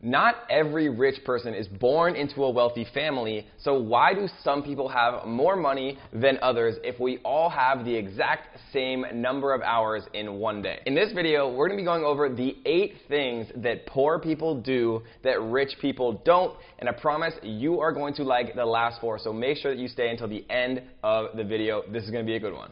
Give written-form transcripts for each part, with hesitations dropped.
Not every rich person is born into a wealthy family, so why do some people have more money than others if we all have the exact same number of hours in one day? In this video, we're going to be going over the 8 things that poor people do that rich people don't, and I promise you are going to like the last 4, so make sure that you stay until the end of the video. This is going to be a good one.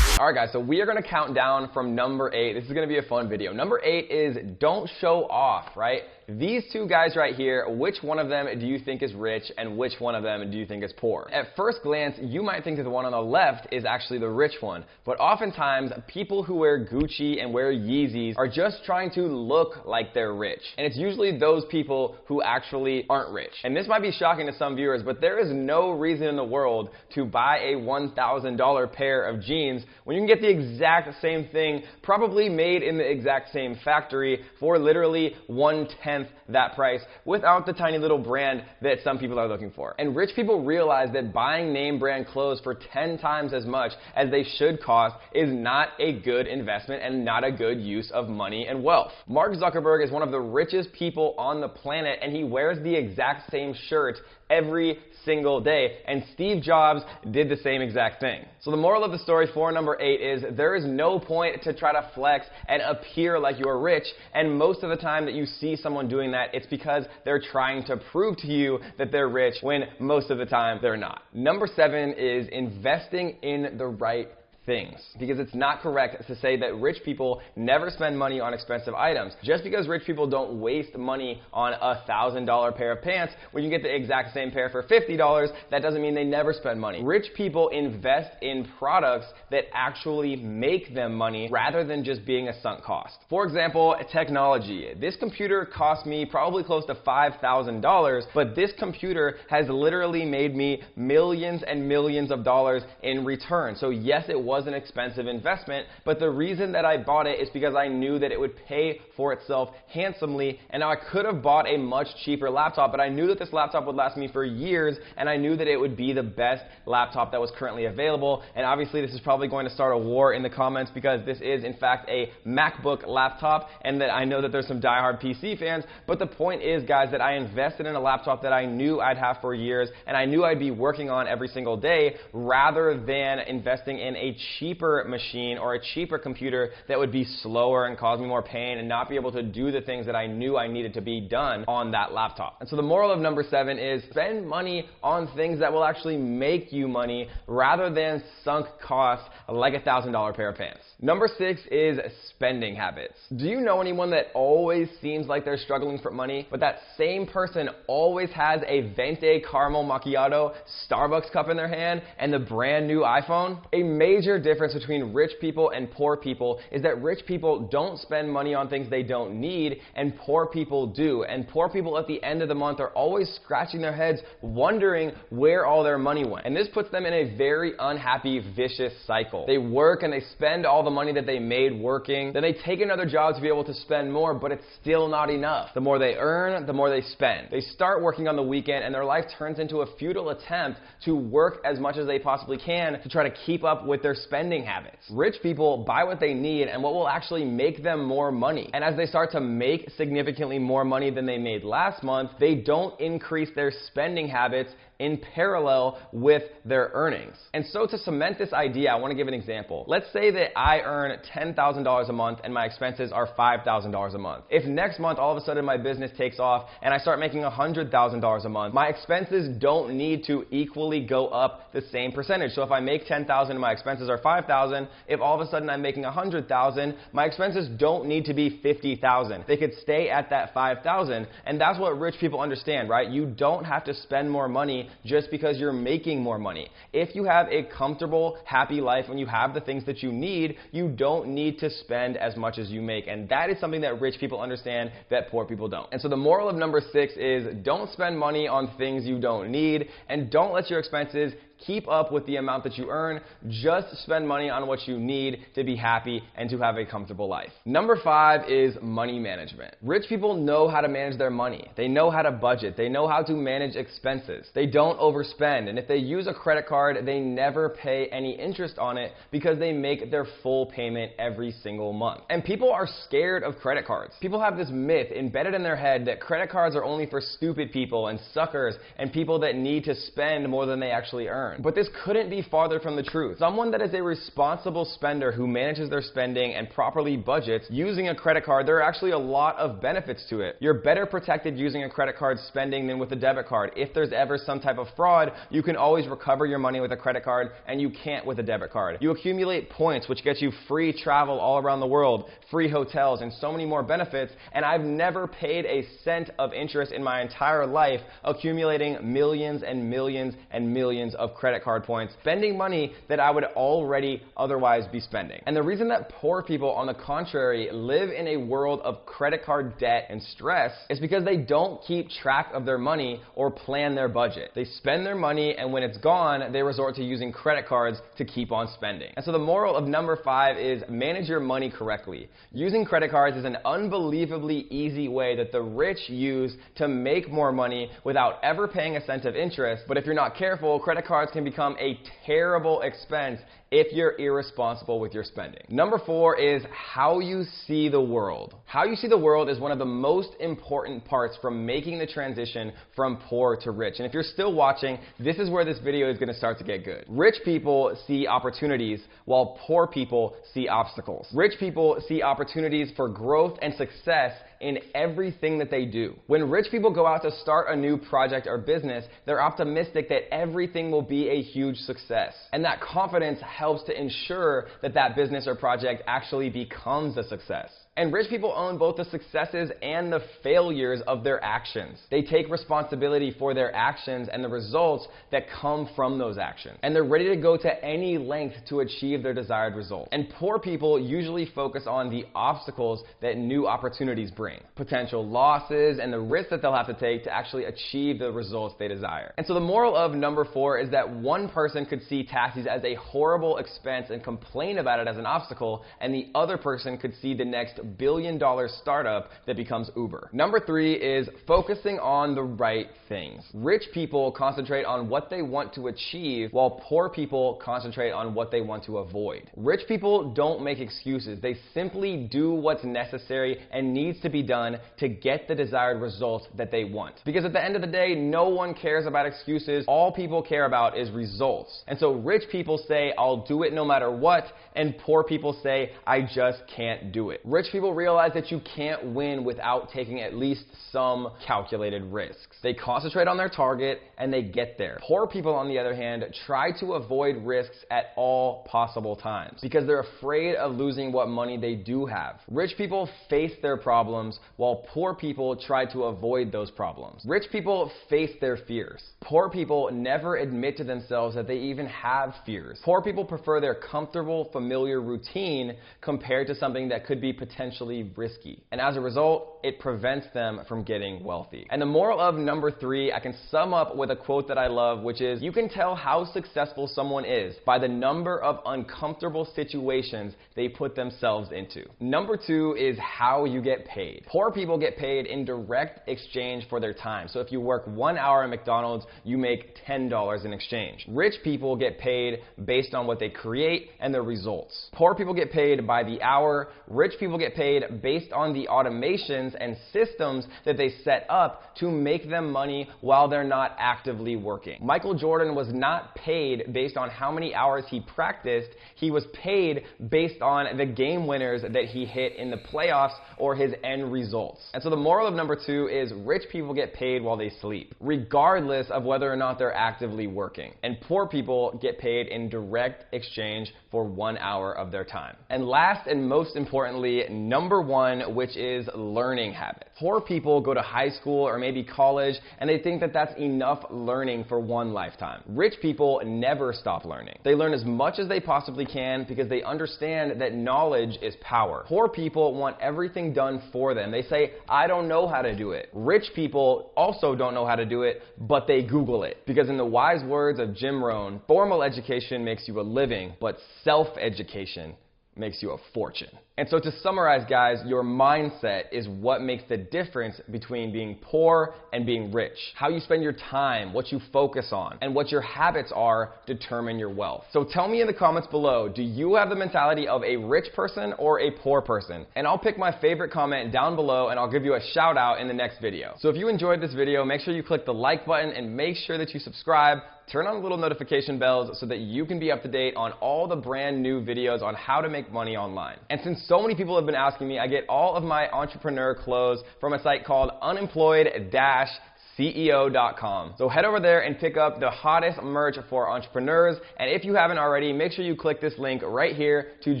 Alright guys, so we are going to count down from number 8. This is going to be a fun video. Number 8 is don't show off, right? These 2 guys right here, which one of them do you think is rich and which one of them do you think is poor? At first glance, you might think that the one on the left is actually the rich one, but oftentimes people who wear Gucci and wear Yeezys are just trying to look like they're rich. And it's usually those people who actually aren't rich. And this might be shocking to some viewers, but there is no reason in the world to buy a $1,000 pair of jeans when you can get the exact same thing, probably made in the exact same factory for literally 1/10 that price without the tiny little brand that some people are looking for. And rich people realize that buying name brand clothes for 10 times as much as they should cost is not a good investment and not a good use of money and wealth. Mark Zuckerberg is one of the richest people on the planet, and he wears the exact same shirt every single day, and Steve Jobs did the same exact thing. So the moral of the story for number 8 is there is no point to try to flex and appear like you're rich, and most of the time that you see someone doing that, it's because they're trying to prove to you that they're rich when most of the time they're not. Number 7 is investing in the right things, because it's not correct to say that rich people never spend money on expensive items. Just because rich people don't waste money on a $1,000 pair of pants when you get the exact same pair for $50, that doesn't mean they never spend money. Rich people invest in products that actually make them money rather than just being a sunk cost. For example, technology. This computer cost me probably close to $5,000, but this computer has literally made me millions and millions of dollars in return. So yes, it was an expensive investment, but the reason that I bought it is because I knew that it would pay for itself handsomely. And now I could have bought a much cheaper laptop, but I knew that this laptop would last me for years, and I knew that it would be the best laptop that was currently available. And obviously this is probably going to start a war in the comments because this is in fact a MacBook laptop, and that I know that there's some diehard PC fans, but the point is, guys, that I invested in a laptop that I knew I'd have for years and I knew I'd be working on every single day, rather than investing in a cheaper machine or a cheaper computer that would be slower and cause me more pain and not be able to do the things that I knew I needed to be done on that laptop. And so the moral of number 7 is spend money on things that will actually make you money rather than sunk costs like a $1,000 pair of pants. Number 6 is spending habits. Do you know anyone that always seems like they're struggling for money, but that same person always has a Venti caramel macchiato Starbucks cup in their hand and the brand new iPhone? A major difference between rich people and poor people is that rich people don't spend money on things they don't need, and poor people do. And poor people at the end of the month are always scratching their heads wondering where all their money went. And this puts them in a very unhappy, vicious cycle. They work and they spend all the money that they made working. Then they take another job to be able to spend more, but it's still not enough. The more they earn, the more they spend. They start working on the weekend and their life turns into a futile attempt to work as much as they possibly can to try to keep up with their spending habits. Rich people buy what they need and what will actually make them more money. And as they start to make significantly more money than they made last month, they don't increase their spending habits in parallel with their earnings. And so to cement this idea, I want to give an example. Let's say that I earn $10,000 a month and my expenses are $5,000 a month. If next month all of a sudden my business takes off and I start making $100,000 a month, my expenses don't need to equally go up the same percentage. So if I make $10,000 and my expenses are $5,000, if all of a sudden I'm making $100,000, my expenses don't need to be $50,000. They could stay at that $5,000. And that's what rich people understand, right? You don't have to spend more money just because you're making more money. If you have a comfortable, happy life and you have the things that you need, you don't need to spend as much as you make. And that is something that rich people understand that poor people don't. And so the moral of number 6 is don't spend money on things you don't need, and don't let your expenses keep up with the amount that you earn. Just spend money on what you need to be happy and to have a comfortable life. Number 5 is money management. Rich people know how to manage their money. They know how to budget. They know how to manage expenses. They don't overspend. And if they use a credit card, they never pay any interest on it because they make their full payment every single month. And people are scared of credit cards. People have this myth embedded in their head that credit cards are only for stupid people and suckers and people that need to spend more than they actually earn. But this couldn't be farther from the truth. Someone that is a responsible spender who manages their spending and properly budgets using a credit card, there are actually a lot of benefits to it. You're better protected using a credit card spending than with a debit card. If there's ever some type of fraud, you can always recover your money with a credit card, and you can't with a debit card. You accumulate points, which gets you free travel all around the world, free hotels, and so many more benefits, and I've never paid a cent of interest in my entire life accumulating millions and millions and millions of credit card points, spending money that I would already otherwise be spending. And the reason that poor people, on the contrary, live in a world of credit card debt and stress is because they don't keep track of their money or plan their budget. They spend their money, and when it's gone, they resort to using credit cards to keep on spending. And so the moral of number 5 is manage your money correctly. Using credit cards is an unbelievably easy way that the rich use to make more money without ever paying a cent of interest. But if you're not careful, credit cards can become a terrible expense if you're irresponsible with your spending. Number 4 is how you see the world. How you see the world is one of the most important parts from making the transition from poor to rich. And if you're still watching, this is where this video is going to start to get good. Rich people see opportunities while poor people see obstacles. Rich people see opportunities for growth and success in everything that they do. When rich people go out to start a new project or business, they're optimistic that everything will be a huge success. And that confidence helps to ensure that that business or project actually becomes a success. And rich people own both the successes and the failures of their actions. They take responsibility for their actions and the results that come from those actions. And they're ready to go to any length to achieve their desired result. And poor people usually focus on the obstacles that new opportunities bring, potential losses, and the risks that they'll have to take to actually achieve the results they desire. And so the moral of number 4 is that one person could see taxis as a horrible expense and complain about it as an obstacle, and the other person could see the next billion-dollar startup that becomes Uber. Number 3 is focusing on the right things. Rich people concentrate on what they want to achieve, while poor people concentrate on what they want to avoid. Rich people don't make excuses. They simply do what's necessary and needs to be done to get the desired results that they want. Because at the end of the day, no one cares about excuses. All people care about is results. And so rich people say, I'll do it no matter what, and poor people say, I just can't do it. Rich people realize that you can't win without taking at least some calculated risks. They concentrate on their target and they get there. Poor people, on the other hand, try to avoid risks at all possible times because they're afraid of losing what money they do have. Rich people face their problems while poor people try to avoid those problems. Rich people face their fears. Poor people never admit to themselves that they even have fears. Poor people prefer their comfortable, familiar routine compared to something that could be potentially risky. And as a result, it prevents them from getting wealthy. And the moral of number 3, I can sum up with a quote that I love, which is, you can tell how successful someone is by the number of uncomfortable situations they put themselves into. Number 2 is how you get paid. Poor people get paid in direct exchange for their time. So if you work 1 hour at McDonald's, you make $10 in exchange. Rich people get paid based on what they create and their results. Poor people get paid by the hour. Rich people get paid based on the automations and systems that they set up to make them money while they're not actively working. Michael Jordan was not paid based on how many hours he practiced. He was paid based on the game winners that he hit in the playoffs or his end results. And so the moral of number 2 is rich people get paid while they sleep, regardless of whether or not they're actively working. And poor people get paid in direct exchange for 1 hour of their time. And last and most importantly, number 1, which is learning. learning habits. Poor people go to high school or maybe college and they think that that's enough learning for one lifetime. Rich people never stop learning. They learn as much as they possibly can because they understand that knowledge is power. Poor people want everything done for them. They say, I don't know how to do it. Rich people also don't know how to do it, but they Google it. Because in the wise words of Jim Rohn, formal education makes you a living, but self-education makes you a fortune. And so to summarize, guys, your mindset is what makes the difference between being poor and being rich. How you spend your time, what you focus on, and what your habits are determine your wealth. So tell me in the comments below, do you have the mentality of a rich person or a poor person? And I'll pick my favorite comment down below and I'll give you a shout out in the next video. So if you enjoyed this video, make sure you click the like button and make sure that you subscribe. Turn on the little notification bells so that you can be up to date on all the brand new videos on how to make money online. And since so many people have been asking me, I get all of my entrepreneur clothes from a site called unemployed-ceo.com. So head over there and pick up the hottest merch for entrepreneurs. And if you haven't already, make sure you click this link right here to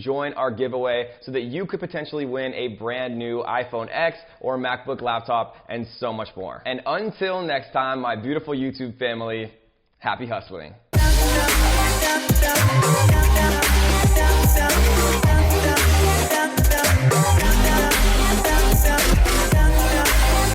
join our giveaway so that you could potentially win a brand new iPhone X or MacBook laptop and so much more. And until next time, my beautiful YouTube family, happy hustling.